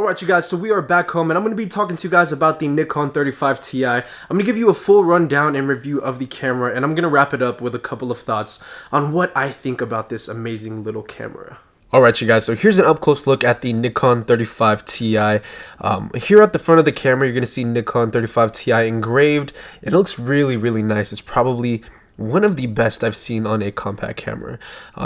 Alright you guys, so we are back home and I'm going to be talking to you guys about the Nikon 35ti. I'm going to give you a full rundown and review of the camera, and I'm going to wrap it up with a couple of thoughts on what I think about this amazing little camera. Alright you guys, so here's an up-close look at the Nikon 35ti. Here at the front of the camera, you're going to see Nikon 35ti engraved. It looks really nice. It's probably one of the best I've seen on a compact camera.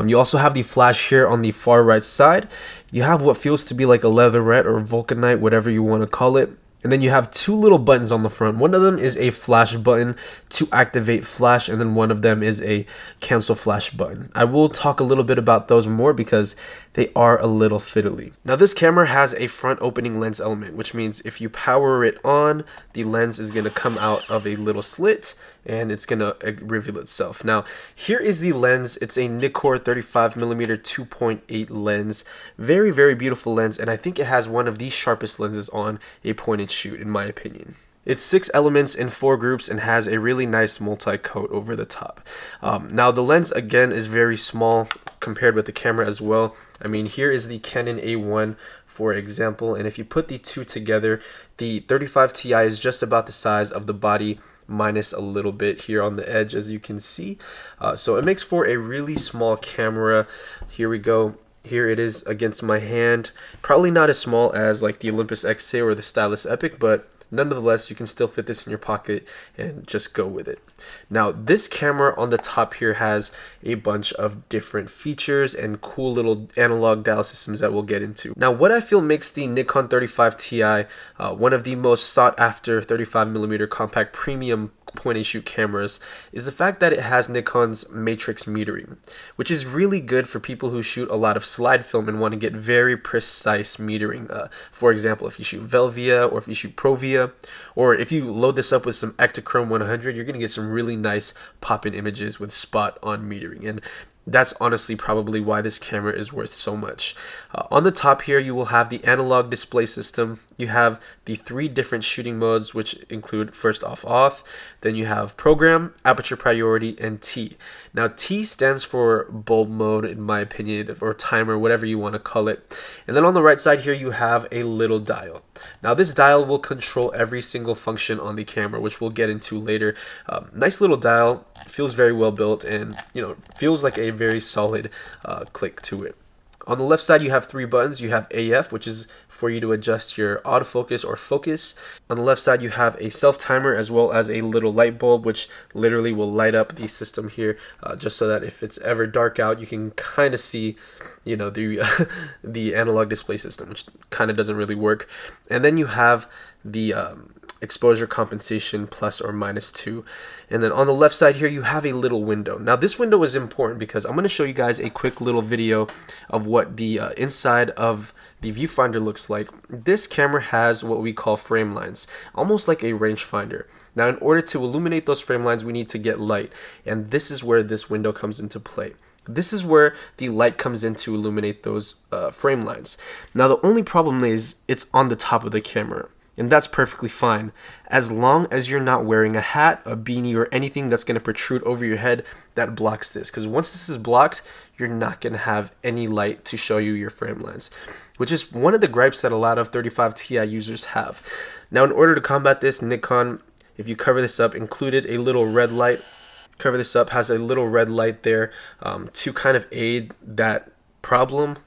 You also have the flash here on the far right side. You have what feels to be like a leatherette or vulcanite, whatever you want to call it. And then you have two little buttons on the front. One of them is a flash button to activate flash, and then one of them is a cancel flash button. I will talk a little bit about those more because they are a little fiddly. Now this camera has a front opening lens element, which means if you power it on, the lens is going to come out of a little slit and it's going to reveal itself. Now here is the lens. It's a Nikon 35mm 2.8 lens. Very beautiful lens, and I think it has one of the sharpest lenses on a point and shoot in my opinion. It's 6 elements in 4 groups and has a really nice multi-coat over the top. Now the lens again is very small compared with the camera as well. I mean, here is the Canon A1 for example, and if you put the two together, the 35ti is just about the size of the body minus a little bit here on the edge, as you can see. So it makes for a really small camera. Here we go. Here it is against my hand. Probably not as small as like the Olympus XA or the Stylus Epic, but nonetheless, you can still fit this in your pocket and just go with it. Now, this camera on the top here has a bunch of different features and cool little analog dial systems that we'll get into. Now, what I feel makes the Nikon 35ti one of the most sought after 35mm compact premium point and shoot cameras is the fact that it has Nikon's matrix metering, which is really good for people who shoot a lot of slide film and want to get very precise metering. For example, if you shoot Velvia or if you shoot Provia, or if you load this up with some Ektachrome 100, you're going to get some really nice pop-in images with spot on metering, and that's honestly probably why this camera is worth so much. On the top here, you will have the analog display system. You have the 3 different shooting modes, which include first off, then you have program, aperture priority, and T. Now T stands for bulb mode in my opinion, or timer, whatever you want to call it. And then on the right side here, you have a little dial. Now this dial will control every single function on the camera, which we'll get into later. Nice little dial, feels very well built, and feels like a very solid click to it. On the left side, you have 3 buttons. You have AF, which is for you to adjust your autofocus or focus. On the left side, you have a self timer as well as a little light bulb, which literally will light up the system here, just so that if it's ever dark out, you can kind of see, the analog display system, which kind of doesn't really work. And then you have the exposure compensation plus or minus 2. And then on the left side here, you have a little window. Now this window is important because I'm going to show you guys a quick little video of what the inside of the viewfinder looks like. This camera has what we call frame lines, almost like a rangefinder. Now in order to illuminate those frame lines, we need to get light, and this is where this window comes into play. This is where the light comes in to illuminate those frame lines. Now the only problem is it's on the top of the camera. And that's perfectly fine, as long as you're not wearing a hat, a beanie, or anything that's going to protrude over your head that blocks this. Because once this is blocked, you're not going to have any light to show you your frame lines, which is one of the gripes that a lot of 35ti users have. Now, in order to combat this, Nikon, if you cover this up, included a little red light. Cover this up, has a little red light there to kind of aid that problem.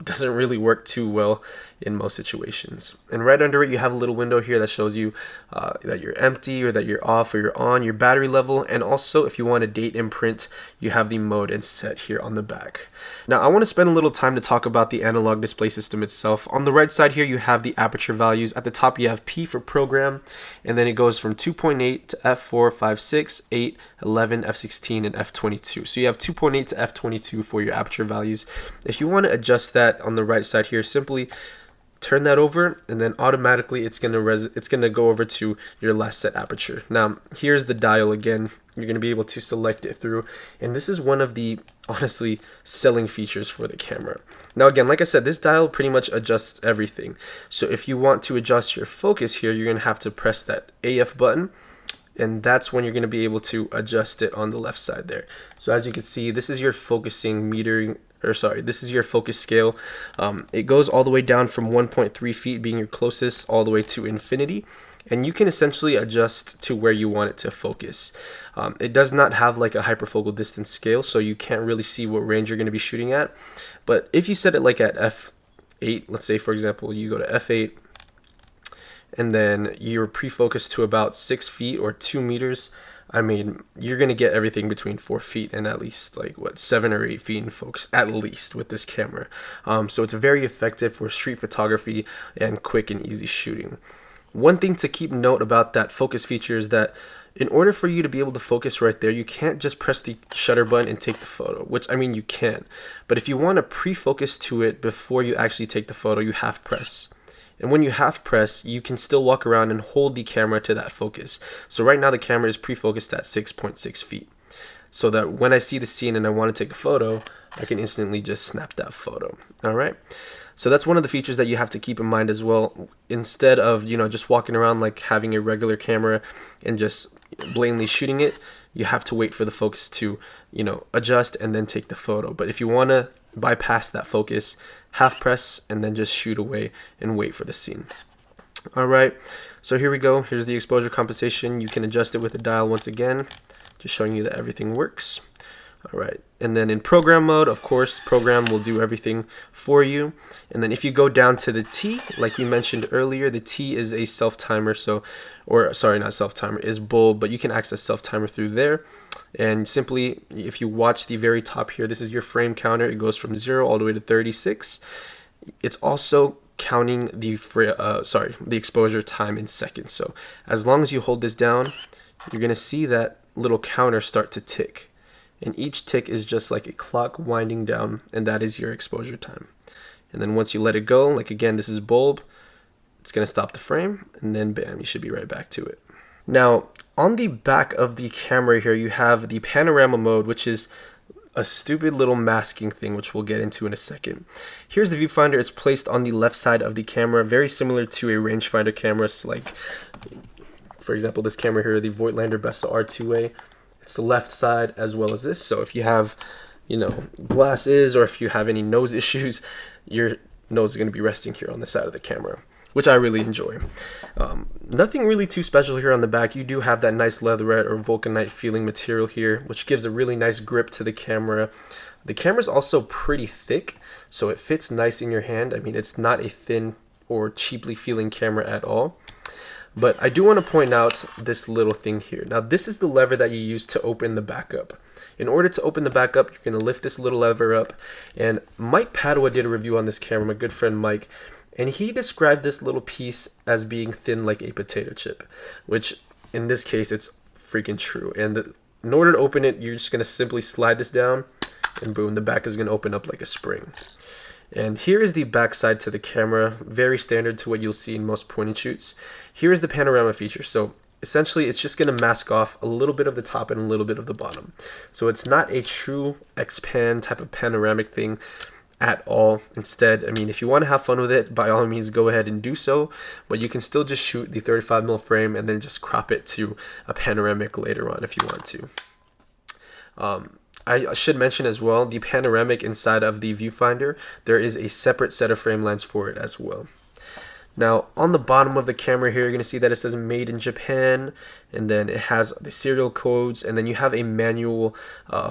Doesn't really work too well in most situations. And right under it, you have a little window here that shows you that you're empty or that you're off or you're on, your battery level, and also if you want to date imprint, you have the mode and set here on the back. Now I want to spend a little time to talk about the analog display system itself. On the right side here, you have the aperture values. At the top, you have P for program, and then it goes from 2.8 to f4, 5, 6, 8, 11, f16, and f22. So you have 2.8 to f22 for your aperture values. If you want to adjust that on the right side here, simply turn that over, and then automatically it's gonna go over to your last set aperture. Now here's the dial again. You're gonna be able to select it through, and this is one of the honestly selling features for the camera. Now again, like I said, this dial pretty much adjusts everything. So if you want to adjust your focus here, you're gonna have to press that AF button, and that's when you're going to be able to adjust it on the left side there. So as you can see, this is your focusing metering or sorry, this is your focus scale. It goes all the way down from 1.3 feet being your closest all the way to infinity, and you can essentially adjust to where you want it to focus. It does not have like a hyperfocal distance scale, so you can't really see what range you're going to be shooting at. But if you set it like at f8, let's say for example you go to f8 and then you're pre-focused to about 6 feet or 2 meters, I mean, you're going to get everything between 4 feet and at least like what, 7 or 8 feet in focus at least with this camera. So it's very effective for street photography and quick and easy shooting. One thing to keep note about that focus feature is that in order for you to be able to focus right there, you can't just press the shutter button and take the photo, which I mean you can. But if you want to pre-focus to it before you actually take the photo, you half press. And when you half press, you can still walk around and hold the camera to that focus. So right now the camera is pre-focused at 6.6 feet. So that when I see the scene and I want to take a photo, I can instantly just snap that photo. All right. So that's one of the features that you have to keep in mind as well. Instead of, you know, just walking around like having a regular camera and just blatantly shooting it, you have to wait for the focus to, you know, adjust and then take the photo. But if you want to bypass that focus, half press and then just shoot away and wait for the scene. All right, so here we go. Here's the exposure compensation. You can adjust it with the dial once again, just showing you that everything works. All right, and then in program mode, of course, program will do everything for you. And then if you go down to the T, like we mentioned earlier, the T is a self timer. So, or sorry, not self timer, is bulb, but you can access self timer through there. And simply, if you watch the very top here, this is your frame counter. It goes from 0 all the way to 36. It's also counting the the exposure time in seconds. So as long as you hold this down, you're gonna see that little counter start to tick. And each tick is just like a clock winding down, and that is your exposure time. And then once you let it go, like again, this is bulb, it's gonna stop the frame, and then bam, you should be right back to it. Now, on the back of the camera here, you have the panorama mode, which is a stupid little masking thing, which we'll get into in a second. Here's the viewfinder. It's placed on the left side of the camera, very similar to a rangefinder camera. So like, for example, this camera here, the Voigtlander Besta R2A, it's the left side as well as this. So if you have, you know, glasses or if you have any nose issues, your nose is going to be resting here on the side of the camera, which I really enjoy. Nothing really too special here on the back. You do have that nice leatherette or vulcanite feeling material here, which gives a really nice grip to the camera. The camera's also pretty thick, so it fits nice in your hand. I mean, it's not a thin or cheaply feeling camera at all. But I do want to point out this little thing here. Now, this is the lever that you use to open the back up. In order to open the back up, you're going to lift this little lever up. And Mike Padua did a review on this camera, my good friend Mike. And he described this little piece as being thin like a potato chip, which in this case, it's freaking true. And in order to open it, you're just going to simply slide this down and boom, the back is going to open up like a spring. And here is the back side to the camera, very standard to what you'll see in most point and shoots. Here is the panorama feature. So essentially, it's just going to mask off a little bit of the top and a little bit of the bottom. So it's not a true X-pan type of panoramic thing at all. Instead, I mean, if you want to have fun with it, by all means go ahead and do so, but you can still just shoot the 35mm frame and then just crop it to a panoramic later on if you want to. I should mention as well, the panoramic inside of the viewfinder, there is a separate set of frame lines for it as well. Now, on the bottom of the camera here, you're going to see that it says made in Japan, and then it has the serial codes, and then you have a manual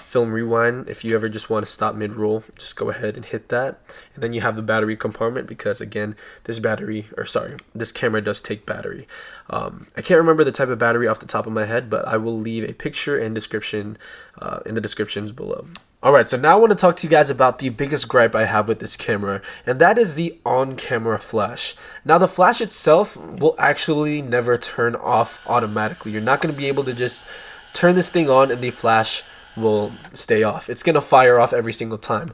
film rewind. If you ever just want to stop mid-roll, just go ahead and hit that. And then you have the battery compartment, because again, this camera does take battery. I can't remember the type of battery off the top of my head, but I will leave a picture and description in the descriptions below. Alright, so now I want to talk to you guys about the biggest gripe I have with this camera, and that is the on-camera flash. Now, the flash itself will actually never turn off automatically. You're not going to be able to just turn this thing on and the flash will stay off. It's going to fire off every single time,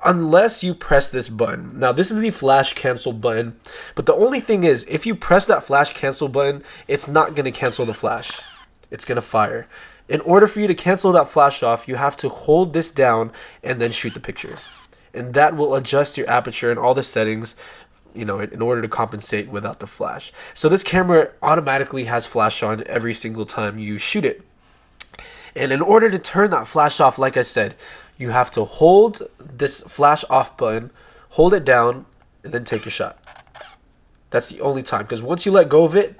unless you press this button. Now, this is the flash cancel button, but the only thing is, if you press that flash cancel button, it's not going to cancel the flash. It's going to fire. In order for you to cancel that flash off, you have to hold this down and then shoot the picture. And that will adjust your aperture and all the settings, you know, in order to compensate without the flash. So this camera automatically has flash on every single time you shoot it. And in order to turn that flash off, like I said, You have to hold this flash off button, hold it down, and then take your shot. That's the only time, because once you let go of it,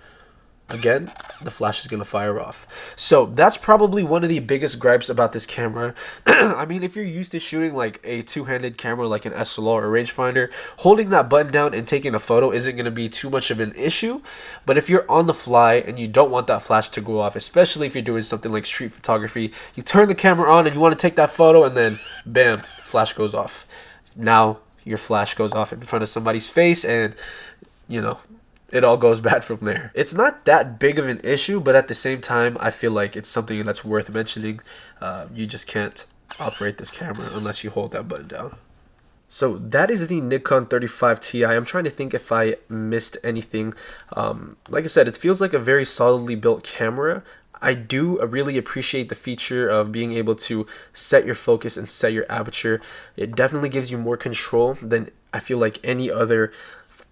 again, the flash is going to fire off. So that's probably one of the biggest gripes about this camera. I mean, if you're used to shooting like a two-handed camera like an SLR or rangefinder, holding that button down and taking a photo isn't going to be too much of an issue. But if you're on the fly and you don't want that flash to go off, especially if you're doing something like street photography, you turn the camera on and you want to take that photo and then bam, flash goes off. Now your flash goes off in front of somebody's face and, you know, it all goes bad from there. It's not that big of an issue, but at the same time, I feel like it's something that's worth mentioning. You just can't operate this camera unless you hold that button down. So that is the Nikon 35ti. I'm trying to think if I missed anything. Like I said, it feels like a very solidly built camera. I do really appreciate the feature of being able to set your focus and set your aperture. It definitely gives you more control than I feel like any other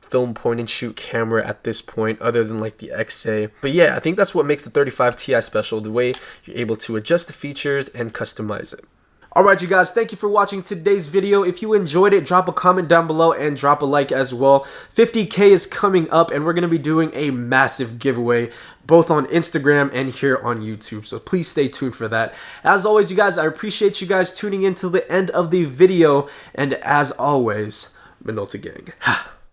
film point and shoot camera at this point, other than like the XA. But yeah, I think that's what makes the 35ti special, the way you're able to adjust the features and customize it. Alright you guys, thank you for watching today's video. If you enjoyed it, drop a comment down below and drop a like as well. 50K is coming up and we're going to be doing a massive giveaway both on Instagram and here on YouTube. So please stay tuned for that. As always, you guys, I appreciate you guys tuning in till the end of the video. And as always, Minolta gang.